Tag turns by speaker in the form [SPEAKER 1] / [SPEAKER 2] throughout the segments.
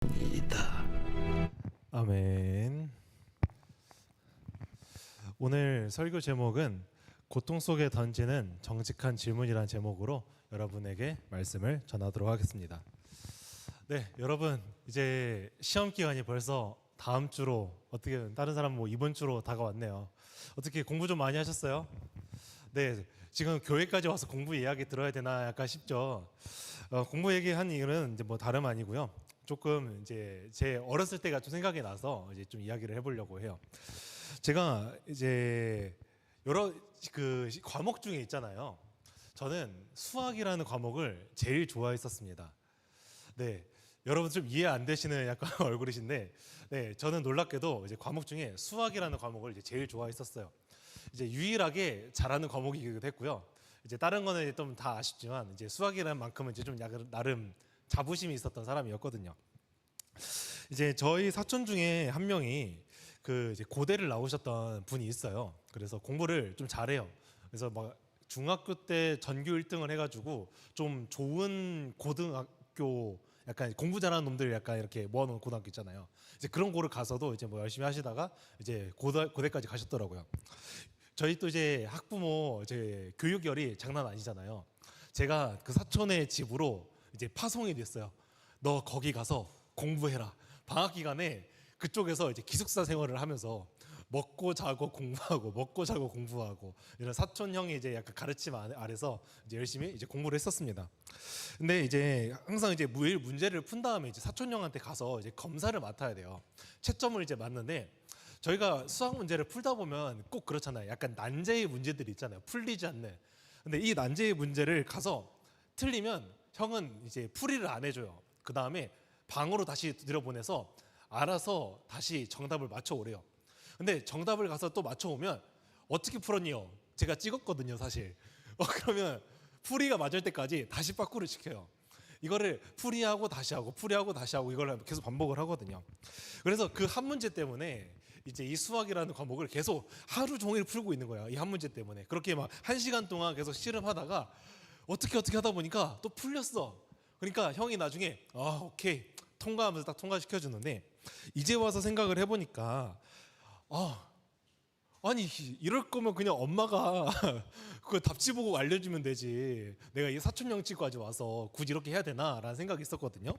[SPEAKER 1] 이다. 아멘. 오늘 설교 제목은 고통 속에 던지는 정직한 질문이라는 제목으로 여러분에게 말씀을 전하도록 하겠습니다. 네, 여러분 이제 시험 기간이 벌써 다음 주로, 어떻게 다른 사람 뭐 이번 주로 다가왔네요. 어떻게 공부 좀 많이 하셨어요? 네, 지금 교회까지 와서 공부 이야기 들어야 되나 약간 싶죠. 공부 얘기한 이유는 이제 뭐 다름 아니고요. 조금 이제 제 어렸을 때가 좀 생각이 나서 이제 좀 이야기를 해보려고 해요. 제가 이제 여러 그 과목 중에 있잖아요. 저는 수학이라는 과목을 제일 좋아했었습니다. 네, 여러분 좀 이해 안 되시는 약간 얼굴이신데, 네, 저는 놀랍게도 이제 과목 중에 수학이라는 과목을 이제 제일 좋아했었어요. 이제 유일하게 잘하는 과목이기도 했고요. 이제 다른 거는 좀 다 아쉽지만 이제 수학이라는 만큼은 이제 좀 나름 자부심이 있었던 사람이었거든요. 이제 저희 사촌 중에 한 명이 그 이제 고대를 나오셨던 분이 있어요. 그래서 공부를 좀 잘해요. 그래서 막 중학교 때 전교 1등을 해가지고 좀 좋은 고등학교, 약간 공부 잘하는 놈들 약간 이렇게 모아놓은 고등학교 있잖아요. 이제 그런 거를 가서도 이제 뭐 열심히 하시다가 이제 고대까지 가셨더라고요. 저희 또 이제 학부모 이제 교육열이 장난 아니잖아요. 제가 그 사촌의 집으로 이제 파송이 됐어요. 너 거기 가서 공부해라. 방학 기간에 그쪽에서 이제 기숙사 생활을 하면서 먹고 자고 공부하고 먹고 자고 공부하고 이런 사촌 형이 이제 약간 가르침 아래서 이제 열심히 이제 공부를 했었습니다. 근데 이제 항상 이제 매일 문제를 푼 다음에 이제 사촌 형한테 가서 이제 검사를 맡아야 돼요. 채점을 이제 맞는데, 저희가 수학 문제를 풀다 보면 꼭 그렇잖아요. 약간 난제의 문제들이 있잖아요. 풀리지 않는. 근데 이 난제의 문제를 가서 틀리면 형은 이제 풀이를 안 해줘요. 그 다음에 방으로 다시 들여보내서 알아서 다시 정답을 맞춰오래요. 근데 정답을 가서 또 맞춰오면 어떻게 풀었니요? 제가 찍었거든요, 사실. 그러면 풀이가 맞을 때까지 다시 빠꾸를 시켜요. 이거를 풀이하고 다시 하고 풀이하고 다시 하고 이걸 계속 반복을 하거든요. 그래서 그 한 문제 때문에 이제 이 수학이라는 과목을 계속 하루 종일 풀고 있는 거예요. 이 한 문제 때문에. 그렇게 막 1시간 동안 계속 씨름하다가 어떻게 하다 보니까 또 풀렸어. 그러니까 형이 나중에 오케이 통과하면서 딱 통과시켜 주는데, 이제 와서 생각을 해보니까 아니 이럴 거면 그냥 엄마가 그 답지 보고 알려주면 되지, 내가 이 사촌형 치과까지 와서 굳이 이렇게 해야 되나라는 생각이 있었거든요.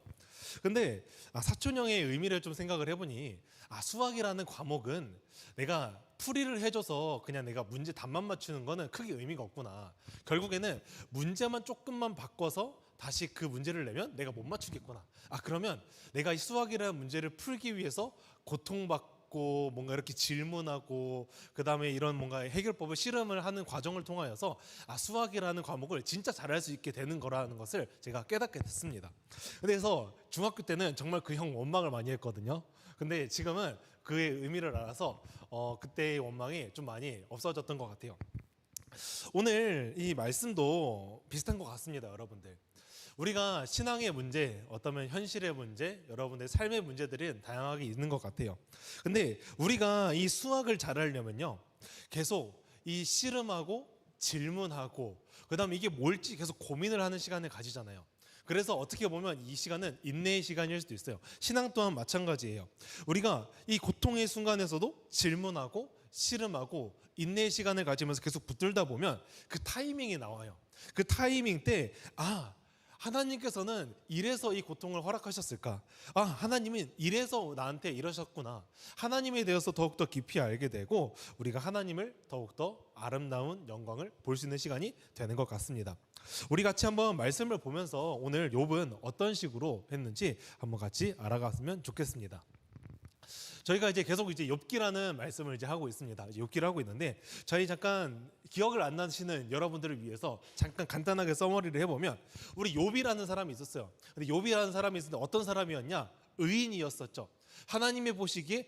[SPEAKER 1] 근데 사촌형의 의미를 좀 생각을 해보니 수학이라는 과목은 내가 풀이를 해줘서 그냥 내가 문제 답만 맞추는 거는 크게 의미가 없구나. 결국에는 문제만 조금만 바꿔서 다시 그 문제를 내면 내가 못 맞추겠구나. 그러면 내가 이 수학이라는 문제를 풀기 위해서 고통받고 뭔가 이렇게 질문하고 그 다음에 이런 뭔가 해결법을 실험을 하는 과정을 통하여서 수학이라는 과목을 진짜 잘할 수 있게 되는 거라는 것을 제가 깨닫게 됐습니다. 그래서 중학교 때는 정말 그 형 원망을 많이 했거든요. 근데 지금은 그의 의미를 알아서 그때의 원망이 좀 많이 없어졌던 것 같아요. 오늘 이 말씀도 비슷한 것 같습니다, 여러분들. 우리가 신앙의 문제, 어쩌면 현실의 문제, 여러분의 삶의 문제들은 다양하게 있는 것 같아요. 근데 우리가 이 수학을 잘하려면요, 계속 이 씨름하고 질문하고 그 다음에 이게 뭘지 계속 고민을 하는 시간을 가지잖아요. 그래서 어떻게 보면 이 시간은 인내의 시간일 수도 있어요. 신앙 또한 마찬가지예요. 우리가 이 고통의 순간에서도 질문하고 씨름하고 인내의 시간을 가지면서 계속 붙들다 보면 그 타이밍이 나와요. 그 타이밍 때 하나님께서는 이래서 이 고통을 허락하셨을까? 하나님은 이래서 나한테 이러셨구나. 하나님에 대해서 더욱더 깊이 알게 되고 우리가 하나님을 더욱더 아름다운 영광을 볼 수 있는 시간이 되는 것 같습니다. 우리 같이 한번 말씀을 보면서 오늘 욥은 어떤 식으로 했는지 한번 같이 알아갔으면 좋겠습니다. 저희가 이제 계속 이제 욥기라는 말씀을 이제 하고 있습니다. 이제 욥기를 하고 있는데, 저희 잠깐 기억을 안 나시는 여러분들을 위해서 잠깐 간단하게 서머리를 해보면, 우리 욥이라는 사람이 있었어요. 근데 욥이라는 사람이 있었는데 어떤 사람이었냐? 의인이었었죠. 하나님이 보시기에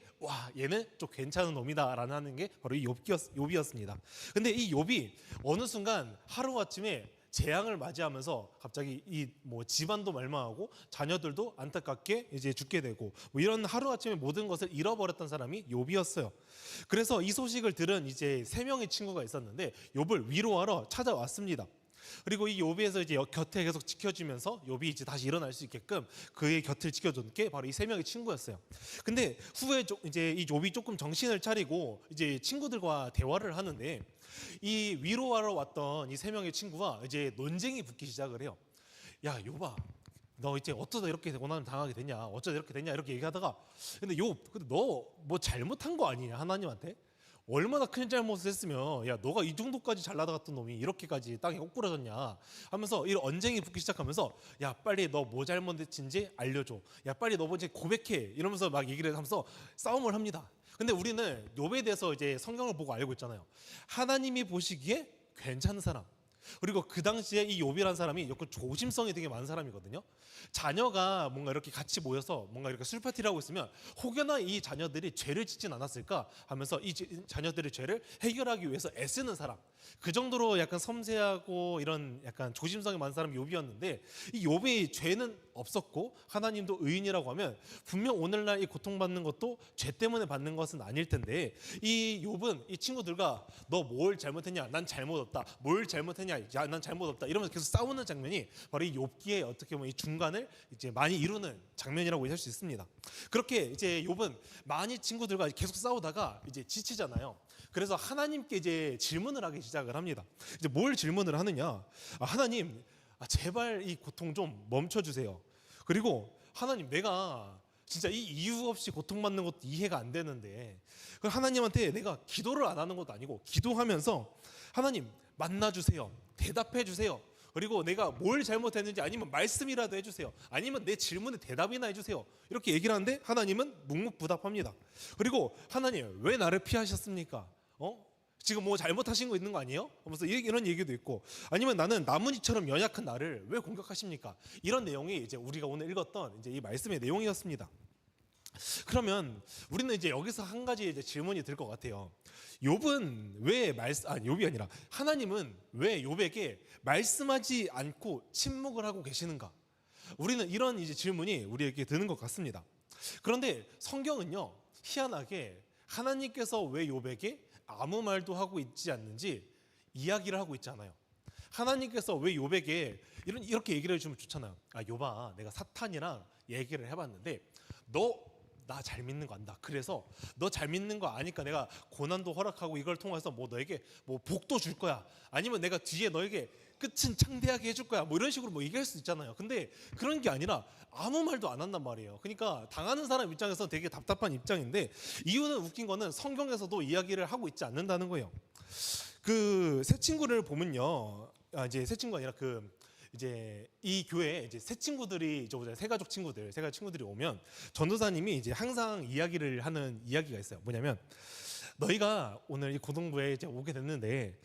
[SPEAKER 1] 얘는 좀 괜찮은 놈이다라는 하는 게 바로 이 욥이었습니다. 근데 이 욥이 어느 순간 하루아침에 재앙을 맞이하면서 갑자기 이 뭐 집안도 멸망하고 자녀들도 안타깝게 이제 죽게 되고 이런 하루아침에 모든 것을 잃어버렸던 사람이 욥이었어요. 그래서 이 소식을 들은 이제 3명의 친구가 있었는데 욥을 위로하러 찾아왔습니다. 그리고 이 욥에서 이제 곁에 계속 지켜주면서 욥이 이제 다시 일어날 수 있게끔 그의 곁을 지켜준 게 바로 이 세 명의 친구였어요. 근데 후에 이제 이 욥이 조금 정신을 차리고 이제 친구들과 대화를 하는데 이 위로하러 왔던 이 세 명의 친구와 이제 논쟁이 붙기 시작을 해요. 야, 욥아, 너 이제 어쩌다 이렇게 고난을 당하게 됐냐? 어쩌다 이렇게 됐냐? 이렇게 얘기하다가 근데 근데 너 뭐 잘못한 거 아니냐? 하나님한테? 얼마나 큰 잘못을 했으면 야 너가 이 정도까지 잘 나가던 놈이 이렇게까지 땅에 꼬꾸라졌냐 하면서 이런 언쟁이 붙기 시작하면서 야 빨리 너 뭐 잘못했는지 알려줘, 야 빨리 너 먼저 고백해, 이러면서 막 얘기를 하면서 싸움을 합니다. 근데 우리는 욥에 대해서 이제 성경을 보고 알고 있잖아요. 하나님이 보시기에 괜찮은 사람, 그리고 그 당시에 이 욥이라는 사람이 조금 조심성이 되게 많은 사람이거든요. 자녀가 뭔가 이렇게 같이 모여서 뭔가 이렇게 술 파티를 하고 있으면 혹여나 이 자녀들이 죄를 짓진 않았을까 하면서 이 자녀들의 죄를 해결하기 위해서 애쓰는 사람, 그 정도로 약간 섬세하고 이런 약간 조심성이 많은 사람이 욥이었는데, 이 욥의 죄는 없었고 하나님도 의인이라고 하면 분명 오늘날 이 고통받는 것도 죄 때문에 받는 것은 아닐 텐데, 이 욥은 이 친구들과 너 뭘 잘못했냐, 난 잘못 없다, 뭘 잘못했냐, 야 난 잘못 없다, 이러면서 계속 싸우는 장면이 바로 이 욥기의 어떻게 보면 이 중간을 이제 많이 이루는 장면이라고 할 수 있습니다. 그렇게 이제 욥은 많이 친구들과 계속 싸우다가 이제 지치잖아요. 그래서 하나님께 이제 질문을 하기 시작을 합니다. 이제 뭘 질문을 하느냐? 하나님, 제발 이 고통 좀 멈춰주세요. 그리고 하나님, 내가 진짜 이 이유 없이 고통받는 것도 이해가 안 되는데 하나님한테 내가 기도를 안 하는 것도 아니고 기도하면서 하나님 만나주세요, 대답해주세요, 그리고 내가 뭘 잘못했는지 아니면 말씀이라도 해주세요, 아니면 내 질문에 대답이나 해주세요, 이렇게 얘기를 하는데 하나님은 묵묵부답합니다. 그리고 하나님 왜 나를 피하셨습니까? 지금 뭐 잘못하신 거 있는 거 아니에요? 하면서 이런 얘기도 있고, 아니면 나는 나뭇잎처럼 연약한 나를 왜 공격하십니까? 이런 내용이 이제 우리가 오늘 읽었던 이제 이 말씀의 내용이었습니다. 그러면 우리는 이제 여기서 한 가지 이제 질문이 들 것 같아요. 욥은 왜 욥이 아니라 하나님은 왜 욥에게 말씀하지 않고 침묵을 하고 계시는가? 우리는 이런 이제 질문이 우리에게 드는 것 같습니다. 그런데 성경은요, 희한하게 하나님께서 왜 욥에게 아무 말도 하고 있지 않는지 이야기를 하고 있잖아요. 하나님께서 왜 욥에게 이렇게 얘기를 해주면 좋잖아요. 욥아, 내가 사탄이랑 얘기를 해봤는데 너 나 잘 믿는 거 안다. 그래서 너 잘 믿는 거 아니까 내가 고난도 허락하고 이걸 통해서 뭐 너에게 뭐 복도 줄 거야, 아니면 내가 뒤에 너에게 끝은 창대하게 해줄 거야, 뭐 이런 식으로 뭐 얘기할 수 있잖아요. 근데 그런 게 아니라 아무 말도 안 한단 말이에요. 그러니까 당하는 사람 입장에서 되게 답답한 입장인데, 이유는 웃긴 거는 성경에서도 이야기를 하고 있지 않는다는 거예요. 그 새 친구를 보면요, 이제 새 친구가 아니라 이제 이 교회에 이제 새 친구들이 새 가족 친구들이 오면 전도사님이 이제 항상 이야기를 하는 이야기가 있어요. 뭐냐면, 너희가 오늘 이 고등부에 이제 오게 됐는데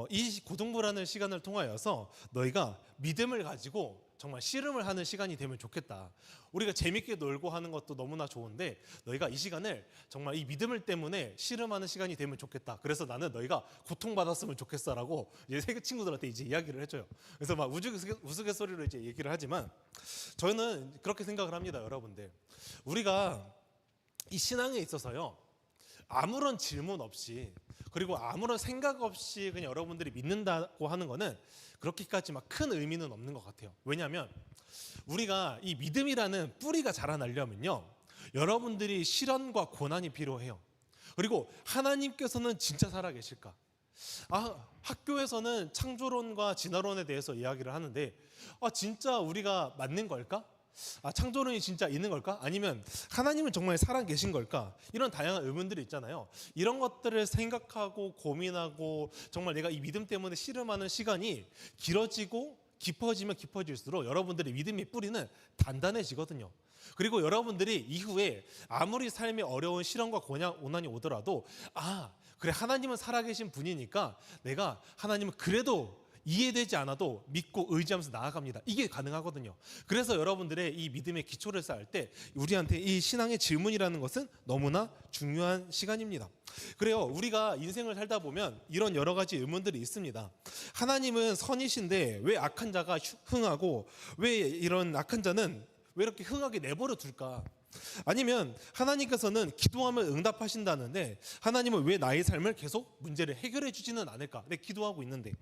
[SPEAKER 1] 이 고등부라는 시간을 통하여서 너희가 믿음을 가지고 정말 씨름을 하는 시간이 되면 좋겠다. 우리가 재밌게 놀고 하는 것도 너무나 좋은데 너희가 이 시간을 정말 이 믿음을 때문에 씨름하는 시간이 되면 좋겠다. 그래서 나는 너희가 고통받았으면 좋겠어라고 이제 새 친구들한테 이제 이야기를 해줘요. 그래서 막 우스갯소리로 이제 얘기를 하지만 저는 그렇게 생각을 합니다, 여러분들. 우리가 이 신앙에 있어서요, 아무런 질문 없이 그리고 아무런 생각 없이 그냥 여러분들이 믿는다고 하는 거는 그렇게까지 막 큰 의미는 없는 것 같아요. 왜냐하면 우리가 이 믿음이라는 뿌리가 자라나려면요, 여러분들이 시련과 고난이 필요해요. 그리고 하나님께서는 진짜 살아계실까? 학교에서는 창조론과 진화론에 대해서 이야기를 하는데 진짜 우리가 맞는 걸까? 창조론이 진짜 있는 걸까? 아니면 하나님은 정말 살아계신 걸까? 이런 다양한 의문들이 있잖아요. 이런 것들을 생각하고 고민하고 정말 내가 이 믿음 때문에 씨름하는 시간이 길어지고 깊어지면 깊어질수록 여러분들의 믿음의 뿌리는 단단해지거든요. 그리고 여러분들이 이후에 아무리 삶에 어려운 시련과 고난이 오더라도 그래, 하나님은 살아계신 분이니까 내가 하나님은 그래도 이해되지 않아도 믿고 의지하면서 나아갑니다. 이게 가능하거든요. 그래서 여러분들의 이 믿음의 기초를 쌓을 때 우리한테 이 신앙의 질문이라는 것은 너무나 중요한 시간입니다. 그래요, 우리가 인생을 살다 보면 이런 여러 가지 의문들이 있습니다. 하나님은 선이신데 왜 악한 자가 흥하고 왜 이런 악한 자는 왜 이렇게 흥하게 내버려 둘까? 아니면 하나님께서는 기도하면 응답하신다는데 하나님은 왜 나의 삶을 계속 문제를 해결해 주지는 않을까? 내가 기도하고 있는데.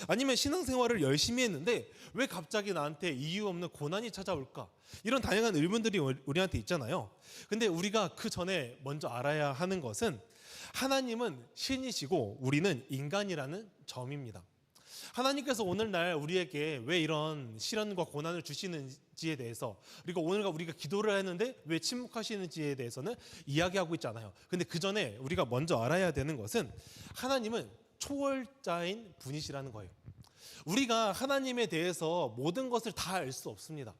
[SPEAKER 1] 아니면 신앙생활을 열심히 했는데 왜 갑자기 나한테 이유 없는 고난이 찾아올까? 이런 다양한 의문들이 우리한테 있잖아요. 근데 우리가 그 전에 먼저 알아야 하는 것은 하나님은 신이시고 우리는 인간이라는 점입니다. 하나님께서 오늘날 우리에게 왜 이런 시련과 고난을 주시는지에 대해서, 그리고 오늘 우리가 기도를 했는데 왜 침묵하시는지에 대해서는 이야기하고 있지 않아요. 근데 그 전에 우리가 먼저 알아야 되는 것은 하나님은 초월자인 분이시라는 거예요. 우리가 하나님에 대해서 모든 것을 다 알 수 없습니다.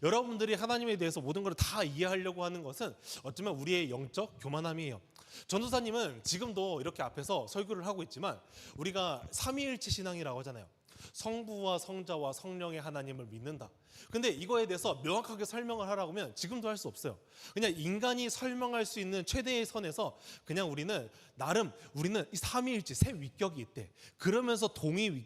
[SPEAKER 1] 여러분들이 하나님에 대해서 모든 걸 다 이해하려고 하는 것은 어쩌면 우리의 영적 교만함이에요. 전도사님은 지금도 이렇게 앞에서 설교를 하고 있지만 우리가 삼위일체 신앙이라고 하잖아요. 성부와 성자와 성령의 하나님을 믿는다. 근데 이거에 대해서 명확하게 설명을 하라고 하면 지금도 할 수 없어요. 그냥 인간이 설명할 수 있는 최대의 선에서 그냥 우리는 이 삼위일체 세 위격이 있대. 그러면서 동일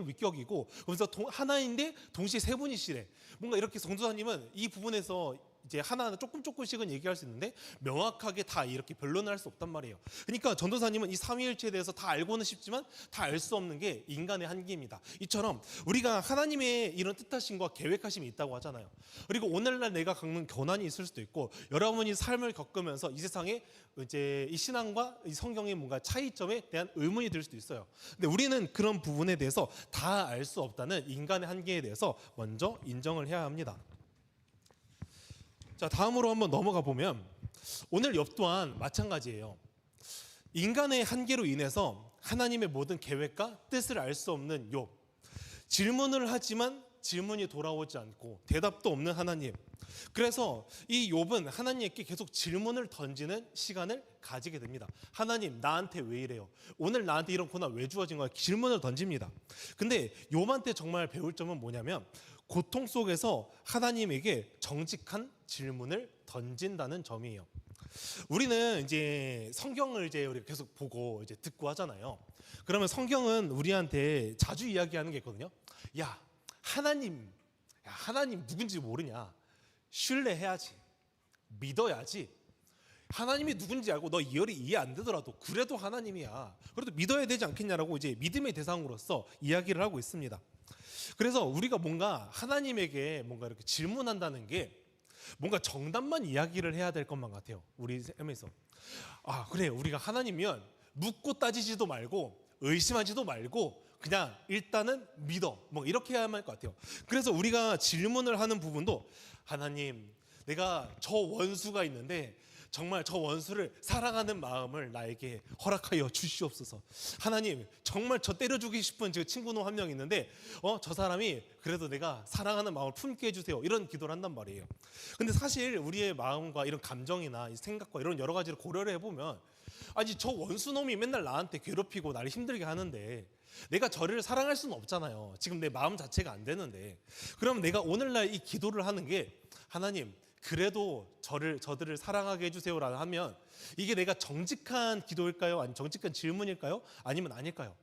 [SPEAKER 1] 위격이고, 그래서 하나인데 동시에 세 분이시래. 뭔가 이렇게 전도사님은 이 부분에서 이제 하나는 조금씩은 얘기할 수 있는데 명확하게 다 이렇게 변론을 할 수 없단 말이에요. 그러니까 전도사님은 이 삼위일체에 대해서 다 알고는 싶지만 다 알 수 없는 게 인간의 한계입니다. 이처럼 우리가 하나님의 이런 뜻하심과 계획하심이 있다고 하잖아요. 그리고 오늘날 내가 겪는 고난이 있을 수도 있고, 여러분이 삶을 겪으면서 이 세상에 이제 이 신앙과 이 성경의 뭔가 차이점에 대한 의문이 들 수도 있어요. 근데 우리는 그런 부분에 대해서 다 알 수 없다는 인간의 한계에 대해서 먼저 인정을 해야 합니다. 자, 다음으로 한번 넘어가 보면 오늘 욥 또한 마찬가지예요. 인간의 한계로 인해서 하나님의 모든 계획과 뜻을 알 수 없는 욥. 질문을 하지만 질문이 돌아오지 않고 대답도 없는 하나님. 그래서 이 욥은 하나님께 계속 질문을 던지는 시간을 가지게 됩니다. 하나님, 나한테 왜 이래요? 오늘 나한테 이런 고난 왜 주어진 거야? 질문을 던집니다. 근데 욥한테 정말 배울 점은 뭐냐면 고통 속에서 하나님에게 정직한 질문을 던진다는 점이에요. 우리는 이제 성경을 이제 우리가 계속 보고 이제 듣고 하잖아요. 그러면 성경은 우리한테 자주 이야기하는 게 있거든요. 하나님 누군지 모르냐? 신뢰해야지. 믿어야지. 하나님이 누군지 알고 너 이해 안 되더라도 그래도 하나님이야. 그래도 믿어야 되지 않겠냐라고 이제 믿음의 대상으로서 이야기를 하고 있습니다. 그래서 우리가 뭔가 하나님에게 뭔가 이렇게 질문한다는 게 뭔가 정답만 이야기를 해야 될 것만 같아요. 우리 삶에서. 그래, 우리가 하나님이면 묻고 따지지도 말고 의심하지도 말고 그냥 일단은 믿어. 뭐 이렇게 해야만 할 것 같아요. 그래서 우리가 질문을 하는 부분도 하나님, 내가 저 원수가 있는데 정말 저 원수를 사랑하는 마음을 나에게 허락하여 주시옵소서. 하나님, 정말 저 때려주기 싶은 제 친구놈 한 명 있는데 저 사람이 그래도 내가 사랑하는 마음을 품게 해주세요. 이런 기도를 한단 말이에요. 근데 사실 우리의 마음과 이런 감정이나 생각과 이런 여러 가지를 고려를 해보면 저 원수놈이 맨날 나한테 괴롭히고 나를 힘들게 하는데 내가 저를 사랑할 수는 없잖아요. 지금 내 마음 자체가 안 되는데. 그럼 내가 오늘날 이 기도를 하는 게 하나님, 그래도 저들을 사랑하게 해주세요라고 하면 이게 내가 정직한 기도일까요? 아니면 정직한 질문일까요? 아니면 아닐까요?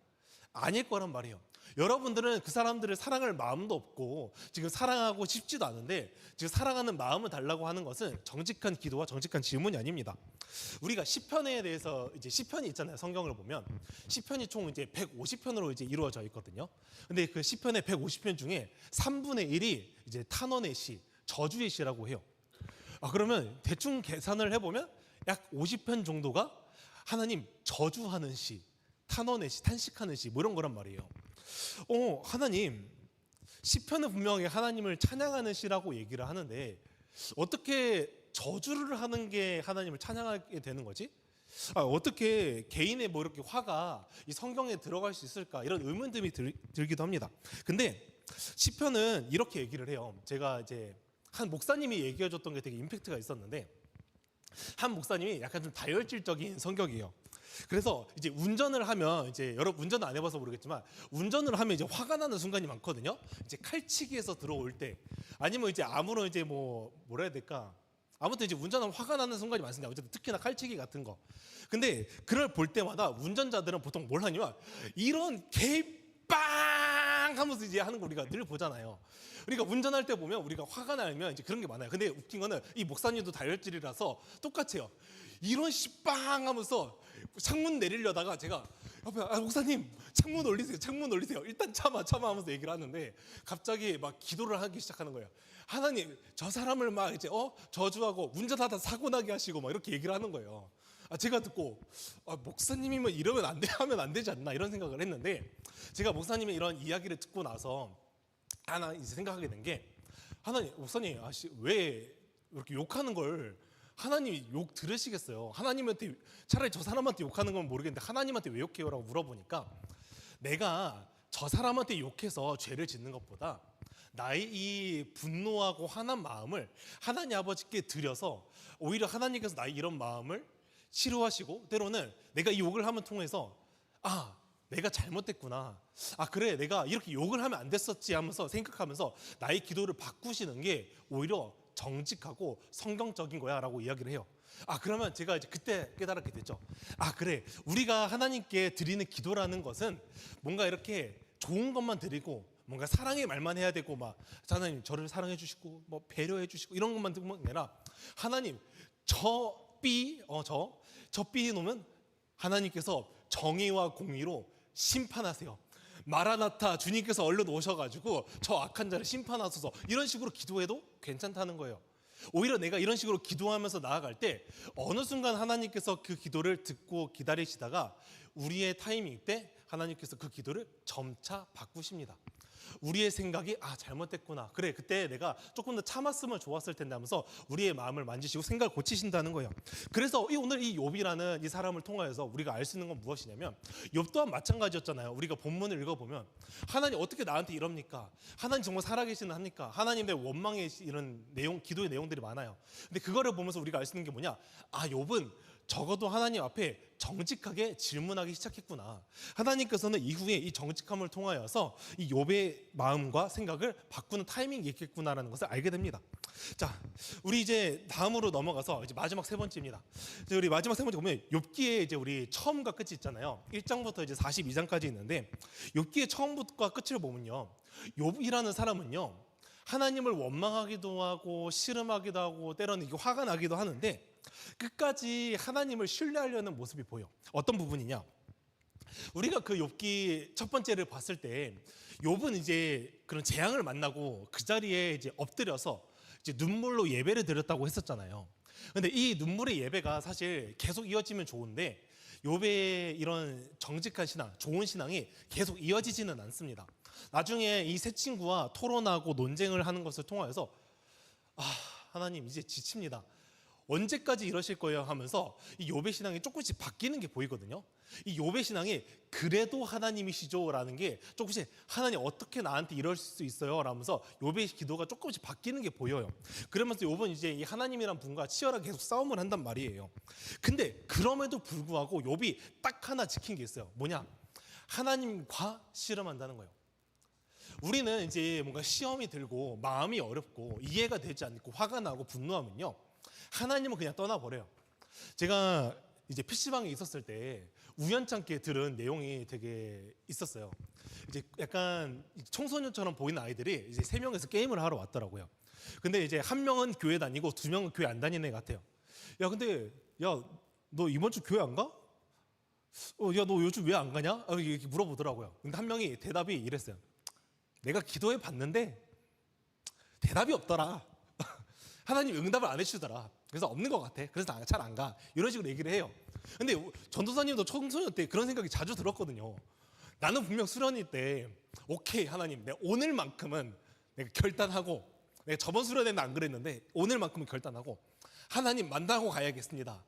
[SPEAKER 1] 아닐 거란 말이에요. 여러분들은 그 사람들을 사랑할 마음도 없고 지금 사랑하고 싶지도 않은데 지금 사랑하는 마음을 달라고 하는 것은 정직한 기도와 정직한 질문이 아닙니다. 우리가 시편에 대해서 이제 시편이 있잖아요. 성경을 보면 시편이 총 이제 150편으로 이제 이루어져 있거든요. 근데 그 시편의 150편 중에 3분의 1이 이제 탄원의 시, 저주의 시라고 해요. 그러면 대충 계산을 해보면 약 50편 정도가 하나님 저주하는 시, 탄원의 시, 탄식하는 시 뭐 이런 거란 말이에요. 하나님, 시편은 분명히 하나님을 찬양하는 시라고 얘기를 하는데 어떻게 저주를 하는 게 하나님을 찬양하게 되는 거지? 어떻게 개인의 뭐 이렇게 화가 이 성경에 들어갈 수 있을까? 이런 의문들이 들기도 합니다. 근데 시편은 이렇게 얘기를 해요. 제가 이제 한 목사님이 얘기해 줬던 게 되게 임팩트가 있었는데, 한 목사님이 약간 좀 다혈질적인 성격이에요. 그래서 이제 운전을 하면, 이제 여러분 운전 안 해봐서 모르겠지만 운전을 하면 이제 화가 나는 순간이 많거든요. 이제 칼치기에서 들어올 때, 아니면 이제 아무런 이제 뭐라 해야 될까, 아무튼 이제 운전하면 화가 나는 순간이 많습니다. 어쨌든 특히나 칼치기 같은 거. 근데 그걸 볼 때마다 운전자들은 보통 뭘 하냐면 이런 개빵 빵 하면서 이제 하는 거 우리가 늘 보잖아요. 우리가 운전할 때 보면 우리가 화가 나면 이제 그런 게 많아요. 근데 웃긴 거는 이 목사님도 다혈질이라서 똑같아요. 이런 씨빵 하면서 창문 내리려다가 제가 옆에 목사님 창문 올리세요. 창문 올리세요. 일단 참아 하면서 얘기를 하는데 갑자기 막 기도를 하기 시작하는 거예요. 하나님 저 사람을 막 이제 저주하고 운전하다 사고 나게 하시고 막 이렇게 얘기를 하는 거예요. 제가 듣고 목사님이면 이러면 안 돼 하면 안 되지 않나 이런 생각을 했는데 제가 목사님의 이런 이야기를 듣고 나서 하나 이제 생각하게 된 게 하나님 목사님 왜 이렇게 욕하는 걸 하나님이 욕 들으시겠어요? 하나님한테 차라리 저 사람한테 욕하는 건 모르겠는데 하나님한테 왜 욕해요? 라고 물어보니까 내가 저 사람한테 욕해서 죄를 짓는 것보다 나의 이 분노하고 화난 마음을 하나님 아버지께 드려서 오히려 하나님께서 나의 이런 마음을 치료하시고 때로는 내가 이 욕을 함을 통해서 내가 잘못됐구나. 그래 내가 이렇게 욕을 하면 안 됐었지 하면서 생각하면서 나의 기도를 바꾸시는 게 오히려 정직하고 성경적인 거야 라고 이야기를 해요. 그러면 제가 이제 그때 깨달았게 됐죠. 그래 우리가 하나님께 드리는 기도라는 것은 뭔가 이렇게 좋은 것만 드리고 뭔가 사랑의 말만 해야 되고 막 하나님 저를 사랑해 주시고 뭐 배려해 주시고 이런 것만 듣는 게 아니라 하나님 저 삐 놓으면 하나님께서 정의와 공의로 심판하세요. 마라나타 주님께서 얼른 오셔가지고 저 악한 자를 심판하소서 이런 식으로 기도해도 괜찮다는 거예요. 오히려 내가 이런 식으로 기도하면서 나아갈 때 어느 순간 하나님께서 그 기도를 듣고 기다리시다가 우리의 타이밍 때 하나님께서 그 기도를 점차 바꾸십니다. 우리의 생각이 잘못됐구나. 그래 그때 내가 조금 더 참았으면 좋았을 텐데 하면서 우리의 마음을 만지시고 생각을 고치신다는 거예요. 그래서 오늘 이 욥이라는 이 사람을 통하여서 우리가 알 수 있는 건 무엇이냐면 욥 또한 마찬가지였잖아요. 우리가 본문을 읽어보면 하나님 어떻게 나한테 이럽니까? 하나님 정말 살아계시는 합니까? 하나님의 원망의 이런 내용, 기도의 내용들이 많아요. 근데 그거를 보면서 우리가 알 수 있는 게 뭐냐? 욥은 적어도 하나님 앞에 정직하게 질문하기 시작했구나. 하나님께서는 이후에 이 정직함을 통하여서 이 욥의 마음과 생각을 바꾸는 타이밍이 있겠구나라는 것을 알게 됩니다. 자, 우리 이제 다음으로 넘어가서 이제 마지막 세 번째입니다. 이제 우리 마지막 세 번째 보면 욥기에 이제 우리 처음과 끝이 있잖아요. 1장부터 이제 42장까지 있는데 욥기의 처음부터 끝을 보면요, 욥이라는 사람은요 하나님을 원망하기도 하고 싫음하기도 하고 때로는 이게 화가 나기도 하는데 끝까지 하나님을 신뢰하려는 모습이 보여. 어떤 부분이냐? 우리가 그 욥기 첫 번째를 봤을 때 욥은 이제 그런 재앙을 만나고 그 자리에 이제 엎드려서 이제 눈물로 예배를 드렸다고 했었잖아요. 근데 이 눈물의 예배가 사실 계속 이어지면 좋은데 욥의 이런 정직한 신앙, 좋은 신앙이 계속 이어지지는 않습니다. 나중에 이 세 친구와 토론하고 논쟁을 하는 것을 통하여서 하나님 이제 지칩니다. 언제까지 이러실 거예요 하면서 이 욥의 신앙이 조금씩 바뀌는 게 보이거든요. 이 욥의 신앙이 그래도 하나님이시죠 라는 게 조금씩 하나님 어떻게 나한테 이럴 수 있어요 라면서 욥의 기도가 조금씩 바뀌는 게 보여요. 그러면서 욥은 이제 이 하나님이란 분과 치열하게 계속 싸움을 한단 말이에요. 근데 그럼에도 불구하고 욥이 딱 하나 지킨 게 있어요. 뭐냐? 하나님과 씨름한다는 거예요. 우리는 이제 뭔가 시험이 들고 마음이 어렵고 이해가 되지 않고 화가 나고 분노하면요 하나님은 그냥 떠나버려요. 제가 이제 PC방에 있었을 때 우연찮게 들은 내용이 되게 있었어요. 이제 약간 청소년처럼 보이는 아이들이 이제 3명에서 게임을 하러 왔더라고요. 근데 이제 한 명은 교회 다니고 2명은 교회 안 다니는 애 같아요. 근데 너 이번 주 교회 안 가? 너 요즘 왜 안 가냐? 이렇게 물어보더라고요. 근데 한 명이 대답이 이랬어요. 내가 기도해 봤는데 대답이 없더라. 하나님 응답을 안 해주더라. 그래서 없는 것 같아. 그래서 잘 안 가. 이런 식으로 얘기를 해요. 근데 전도사님도 청소년 때 그런 생각이 자주 들었거든요. 나는 분명 수련회 때 오케이 하나님 내가 오늘만큼은 내가 결단하고 내가 저번 수련회는 안 그랬는데 오늘만큼은 결단하고 하나님 만나고 가야겠습니다.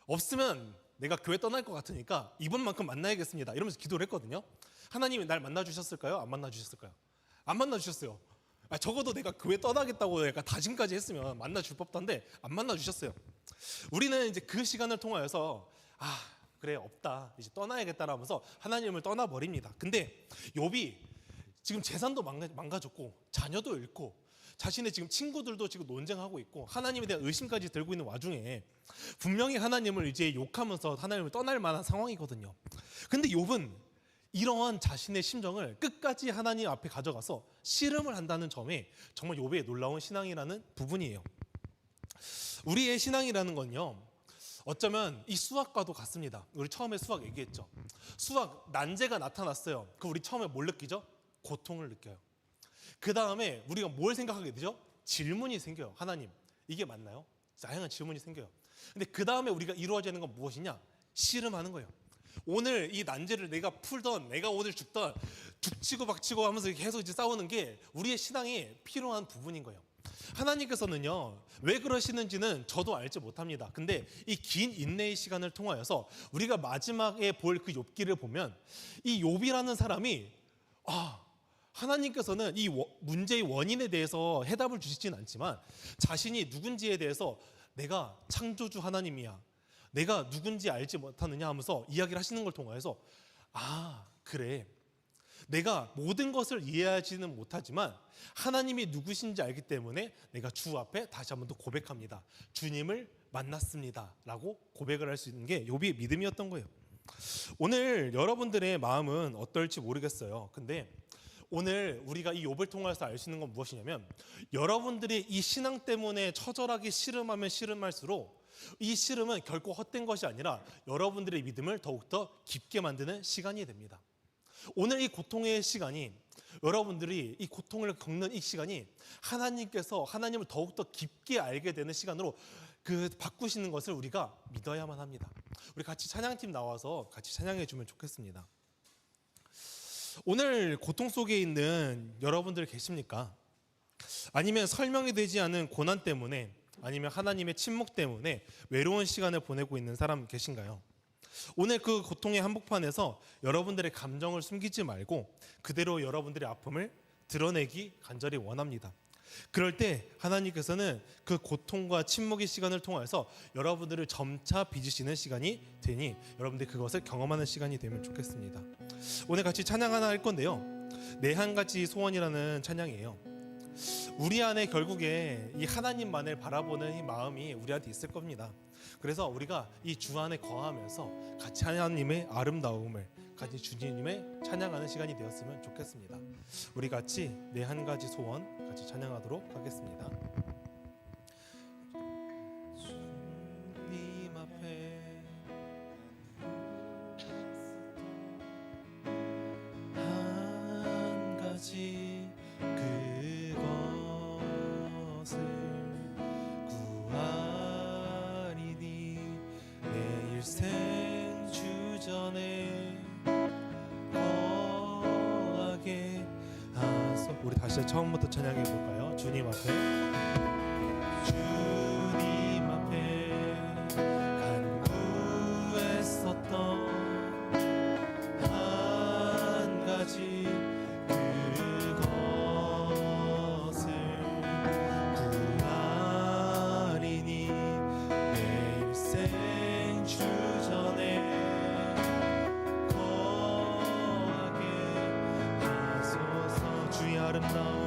[SPEAKER 1] 없으면 내가 교회 떠날 것 같으니까 이번만큼 만나야겠습니다. 이러면서 기도를 했거든요. 하나님이 날 만나주셨을까요? 안 만나주셨을까요? 안 만나주셨어요. 적어도 내가 교회 떠나겠다고 약간 다짐까지 했으면 만나줄 법한데 안 만나주셨어요. 우리는 이제 그 시간을 통하여서 그래 없다 이제 떠나야겠다라면서 하나님을 떠나버립니다. 근데 욥이 지금 재산도 망가졌고 자녀도 잃고 자신의 지금 친구들도 지금 논쟁하고 있고 하나님에 대한 의심까지 들고 있는 와중에 분명히 하나님을 이제 욕하면서 하나님을 떠날 만한 상황이거든요. 근데 욥은 이러한 자신의 심정을 끝까지 하나님 앞에 가져가서 씨름을 한다는 점에 정말 욥의 놀라운 신앙이라는 부분이에요. 우리의 신앙이라는 건요, 어쩌면 이 수학과도 같습니다. 우리 처음에 수학 얘기했죠. 수학 난제가 나타났어요. 그럼 우리 처음에 뭘 느끼죠? 고통을 느껴요. 그 다음에 우리가 뭘 생각하게 되죠? 질문이 생겨요. 하나님, 이게 맞나요? 다양한 질문이 생겨요. 근데 그 다음에 우리가 이루어지는 건 무엇이냐? 씨름하는 거예요. 오늘 이 난제를 내가 풀던, 내가 오늘 죽던, 죽치고 박치고 하면서 계속 이제 싸우는 게 우리의 신앙이 필요한 부분인 거예요. 하나님께서는요, 왜 그러시는지는 저도 알지 못합니다. 근데 이 긴 인내의 시간을 통하여서 우리가 마지막에 볼 그 욥기를 보면 이 욥이라는 사람이 하나님께서는 이 문제의 원인에 대해서 해답을 주시진 않지만 자신이 누군지에 대해서 내가 창조주 하나님이야, 내가 누군지 알지 못하느냐 하면서 이야기를 하시는 걸 통해서 그래, 내가 모든 것을 이해하지는 못하지만 하나님이 누구신지 알기 때문에 내가 주 앞에 다시 한번 더 고백합니다. 주님을 만났습니다 라고 고백을 할 수 있는 게 욥의 믿음이었던 거예요. 오늘 여러분들의 마음은 어떨지 모르겠어요. 근데 오늘 우리가 이 욥을 통해서 알 수 있는 건 무엇이냐면, 여러분들이 이 신앙 때문에 처절하게 씨름하면 씨름할수록 이 씨름은 결코 헛된 것이 아니라 여러분들의 믿음을 더욱더 깊게 만드는 시간이 됩니다. 오늘 이 고통의 시간이, 여러분들이 이 고통을 겪는 이 시간이 하나님께서 하나님을 더욱더 깊게 알게 되는 시간으로 바꾸시는 것을 우리가 믿어야만 합니다. 우리 같이 찬양팀 나와서 같이 찬양해 주면 좋겠습니다. 오늘 고통 속에 있는 여러분들 계십니까? 아니면 설명이 되지 않은 고난 때문에, 아니면 하나님의 침묵 때문에 외로운 시간을 보내고 있는 사람 계신가요? 오늘 그 고통의 한복판에서 여러분들의 감정을 숨기지 말고 그대로 여러분들의 아픔을 드러내기 간절히 원합니다. 그럴 때 하나님께서는 그 고통과 침묵의 시간을 통해서 여러분들을 점차 빚으시는 시간이 되니 여러분들이 그것을 경험하는 시간이 되면 좋겠습니다. 오늘 같이 찬양 하나 할 건데요, 내 한 가지 소원이라는 찬양이에요. 우리 안에 결국에 이 하나님만을 바라보는 이 마음이 우리한테 있을 겁니다. 그래서 우리가 이 주 안에 거하면서 같이 하나님의 아름다움을, 같이 주님의 찬양하는 시간이 되었으면 좋겠습니다. 우리 같이 내 한 가지 소원 같이 찬양하도록 하겠습니다. 주님 앞에 한 가지 그것을 구하리니 내 일생 주전에 거하게 하소. 우리 다시 처음부터 찬양해 볼까요? 주님 앞에, 주님 앞에 간구했었던 한 가지 그것을 구하리니 내 일생 주전에 거하게 하소서. 주의 아름다움,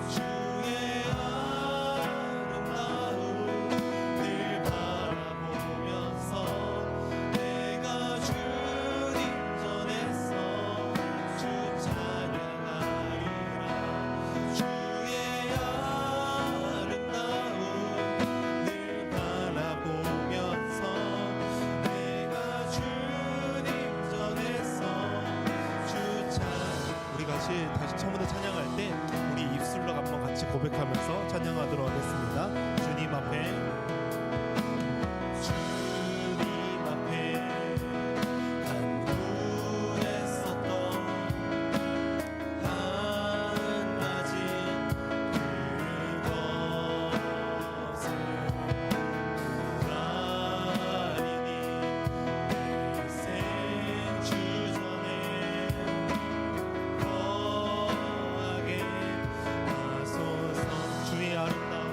[SPEAKER 1] 주의 아름다움 늘 바라보면서 내가 주님 전에서 주 찬양하리라. 주의 아름다움 늘 바라보면서 내가 주님 전에서 주 찬양. 우리 같이 다시 처음부터 찬양할 때 우리 입술로 한번 같이 고백하면서 찬양하도록 하겠습니다. 주님 앞에, 주님 앞에 간구했었던 한 가지 그것을 구하리니 일생 주전에 거하게 하소서. 주의 아름다움,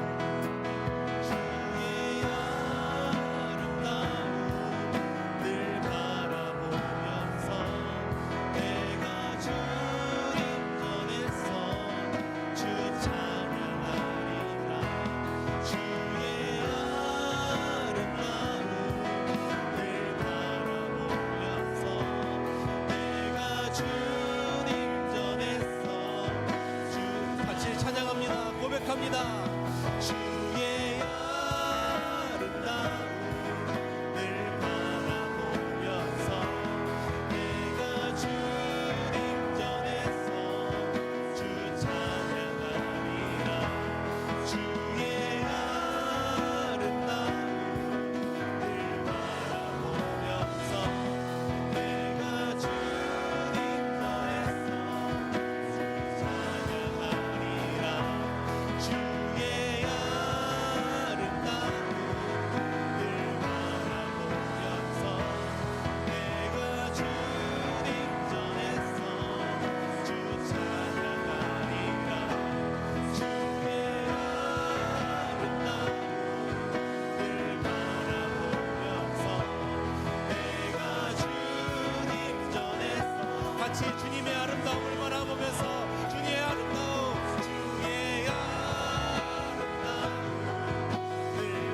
[SPEAKER 1] 같이 주님의 아름다움을 바라보면서 주님의 아름다움, 주의 아름다움을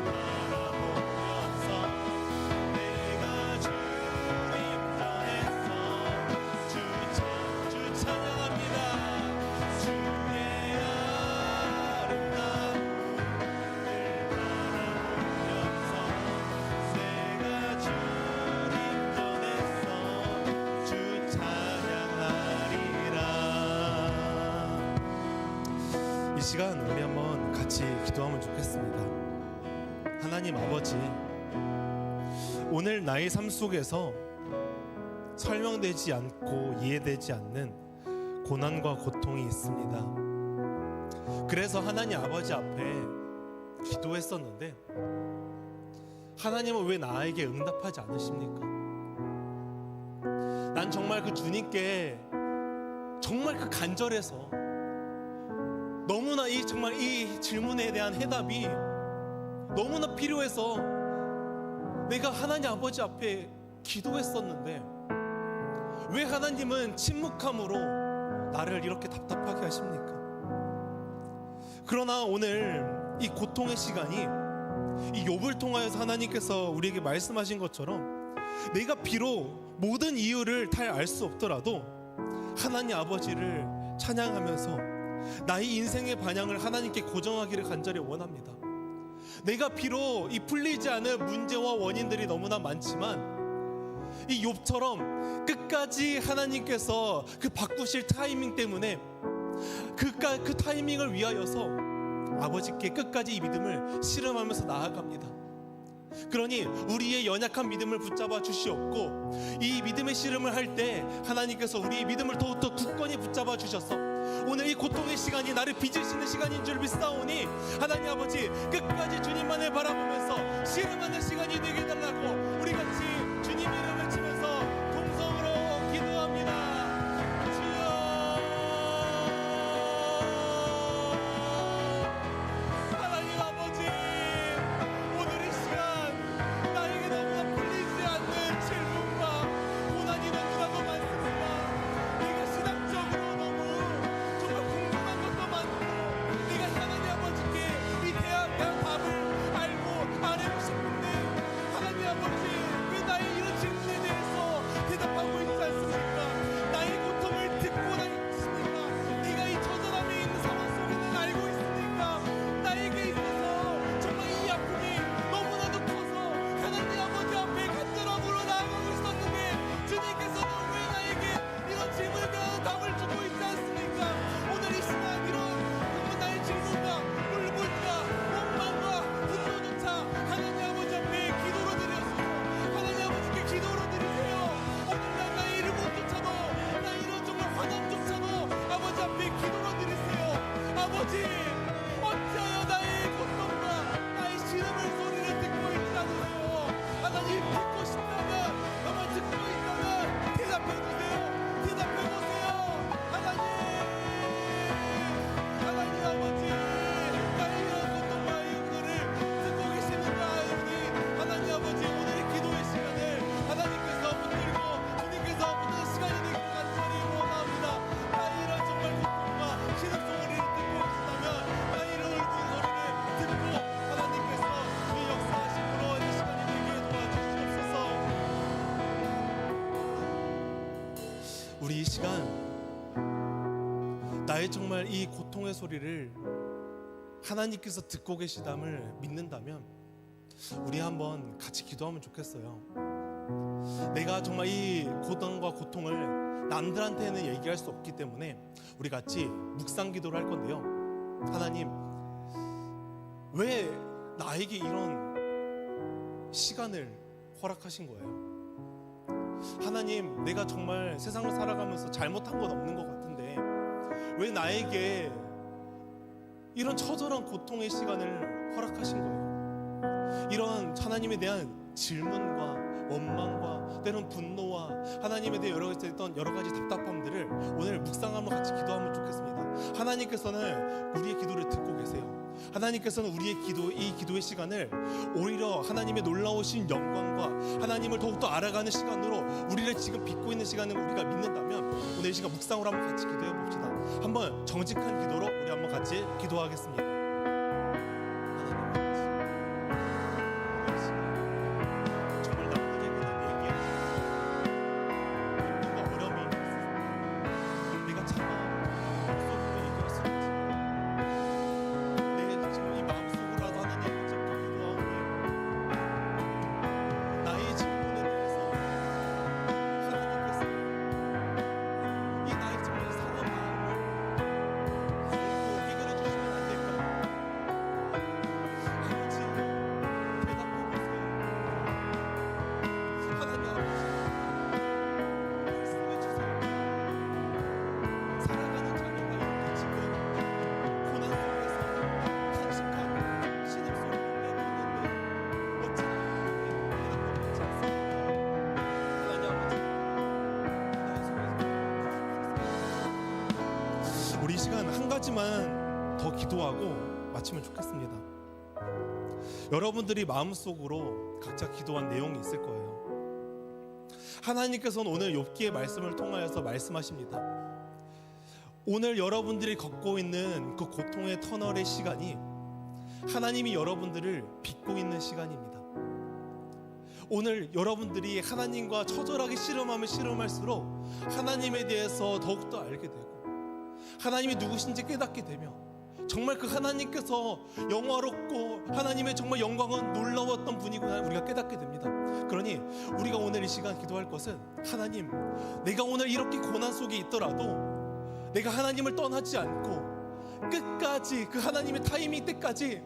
[SPEAKER 1] 바라보면서 내가 주님 전에서 주 찬양합니다. 주의 아름다움을 바라보면서 내가 주님 전에서 주 찬양하리라. 이 시간 우리 한번 같이 기도하면 좋겠습니다. 하나님 아버지, 오늘 나의 삶 속에서 설명되지 않고 이해되지 않는 고난과 고통이 있습니다. 그래서 하나님 아버지 앞에 기도했었는데 하나님은 왜 나에게 응답하지 않으십니까? 난 정말 그 주님께 정말 그 간절해서 너무나 정말 이 질문에 대한 해답이 너무나 필요해서 내가 하나님 아버지 앞에 기도했었는데 왜 하나님은 침묵함으로 나를 이렇게 답답하게 하십니까? 그러나 오늘 이 고통의 시간이 이 욥을 통하여서 하나님께서 우리에게 말씀하신 것처럼 내가 비록 모든 이유를 다 알 수 없더라도 하나님 아버지를 찬양하면서 나의 인생의 방향을 하나님께 고정하기를 간절히 원합니다. 내가 비록 이 풀리지 않은 문제와 원인들이 너무나 많지만 이 욥처럼 끝까지 하나님께서 그 바꾸실 타이밍 때문에 그 타이밍을 위하여서 아버지께 끝까지 이 믿음을 실험하면서 나아갑니다. 그러니 우리의 연약한 믿음을 붙잡아 주시옵고 이 믿음의 실험을 할 때 하나님께서 우리의 믿음을 더욱더 굳건히 붙잡아 주셔서 오늘 이 고통의 시간이 나를 빚으시는 시간인 줄 믿사오니 하나님 아버지 끝까지 주님만을 바라보면서 실험하는 시간이 되게 해달라고 우리 같이 주님 이름을 치면서 동성으로 기도합니다. 우리 이 시간 나의 정말 이 고통의 소리를 하나님께서 듣고 계시담을 믿는다면 우리 한번 같이 기도하면 좋겠어요. 내가 정말 이 고통과 고통을 남들한테는 얘기할 수 없기 때문에 우리 같이 묵상 기도를 할 건데요. 하나님, 왜 나에게 이런 시간을 허락하신 거예요? 하나님, 내가 정말 세상을 살아가면서 잘못한 건 없는 것 같은데 왜 나에게 이런 처절한 고통의 시간을 허락하신 거예요? 이런 하나님에 대한 질문과 원망과 때론 분노와 하나님에 대해 여러 가지 답답함들을 오늘 묵상하며 같이 기도하면 좋겠습니다. 하나님께서는 우리의 기도를 듣고 계세요. 하나님께서는 우리의 이 기도의 시간을 오히려 하나님의 놀라우신 영광과 하나님을 더욱더 알아가는 시간으로 우리를 지금 빚고 있는 시간을 우리가 믿는다면 오늘 이 시간 묵상으로 한번 같이 기도해 봅시다. 한번 정직한 기도로 우리 한번 같이 기도하겠습니다. 우리 이 시간 한 가지만 더 기도하고 마치면 좋겠습니다. 여러분들이 마음속으로 각자 기도한 내용이 있을 거예요. 하나님께서는 오늘 욥기의 말씀을 통하여서 말씀하십니다. 오늘 여러분들이 걷고 있는 그 고통의 터널의 시간이 하나님이 여러분들을 빚고 있는 시간입니다. 오늘 여러분들이 하나님과 처절하게 씨름하면 씨름할수록 하나님에 대해서 더욱더 알게 되고 하나님이 누구신지 깨닫게 되며 정말 그 하나님께서 영화롭고 하나님의 정말 영광은 놀라웠던 분이구나 우리가 깨닫게 됩니다. 그러니 우리가 오늘 이 시간 기도할 것은 하나님, 내가 오늘 이렇게 고난 속에 있더라도 내가 하나님을 떠나지 않고 끝까지 그 하나님의 타이밍 때까지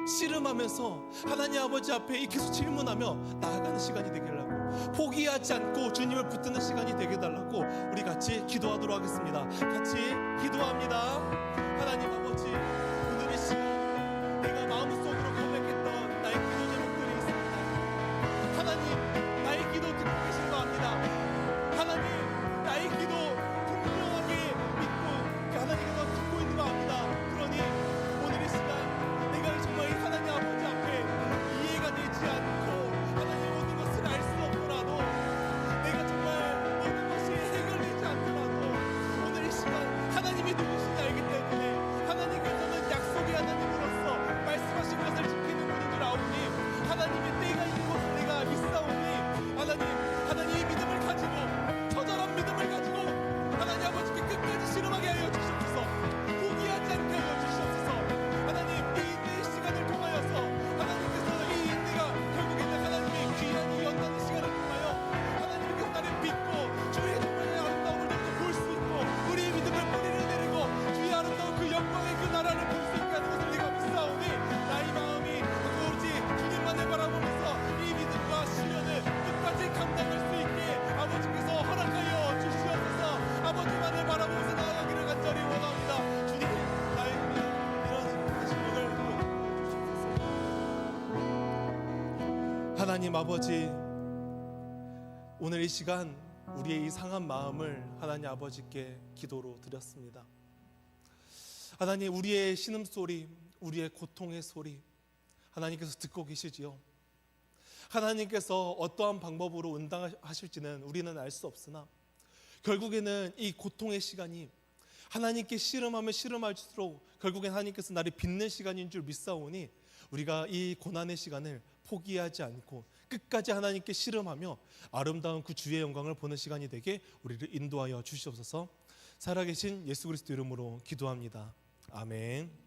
[SPEAKER 1] 씨름하면서 하나님 아버지 앞에 계속 질문하며 나아가는 시간이 되게 하려고, 포기하지 않고 주님을 붙드는 시간이 되게 해달라고 우리 같이 기도하도록 하겠습니다. 같이 기도합니다. 하나님 아버지, 오늘 이 시간 내가 마음속으로 고백했던 나의 기도 제목들이 있습니다. 하나님, 나의 기도 듣고 계신 거 압니다. 하나님, 나의 기도 분명하게 믿고 하나님께서 듣고 있는 거 압니다. 그러니 오늘 이 시간 내가 정말 하나님 아버지 앞에 이해가 되지 않고 하나님 모든 것을 알 수 없더라도, 내가 정말 모든 것이 해결되지 않더라도 오늘 이 시간 하나님이 누구신지 알기 때문에 하나님께서는 약속의 하나님으로서 말씀하신 것을 지키는 분인 줄 아오니 하나님의 때가 있는 것을 내가 믿사오니 하나님의 믿음을 가지고, 처절한 믿음을 가지고 하나님 아버지께 끝까지 실험하게 하여 주시옵소서. 포기하지 않게 하여 주시옵소서. 하나님, 이 인내의 시간을 통하여서 하나님께서 이 인내가 결국에는 하나님의 귀한 이 연단의 시간을 통하여 하나님께서 나를 믿고 주의 정말 아름다움을 볼 수 있고 우리의 믿음을 뿌리를 내리고 주의 아름다운 그 영광의 그 나라를 볼 수 있게 하는 것을 내가 믿사오니 나의 마음이 오로지 주님만을 바라보면서 이 믿음과 시련을 끝까지 감당할 수 있게 아버지께서 허락하여 주시옵소서. 아버지만을 바라보면서 나아가기를 간절히 원합니다. 주님, 나의 이런 실력을 주옵소서. 하나님 아버지, 오늘 이 시간 우리의 이 상한 마음을 하나님 아버지께 기도로 드렸습니다. 하나님, 우리의 신음소리, 우리의 고통의 소리 하나님께서 듣고 계시지요. 하나님께서 어떠한 방법으로 응답하실지는 우리는 알 수 없으나 결국에는 이 고통의 시간이 하나님께 씨름하며 씨름할수록 결국엔 하나님께서 나를 빚는 시간인 줄 믿사오니 우리가 이 고난의 시간을 포기하지 않고 끝까지 하나님께 씨름하며 아름다운 그 주의 영광을 보는 시간이 되게 우리를 인도하여 주시옵소서. 살아계신 예수 그리스도 이름으로 기도합니다. 아멘.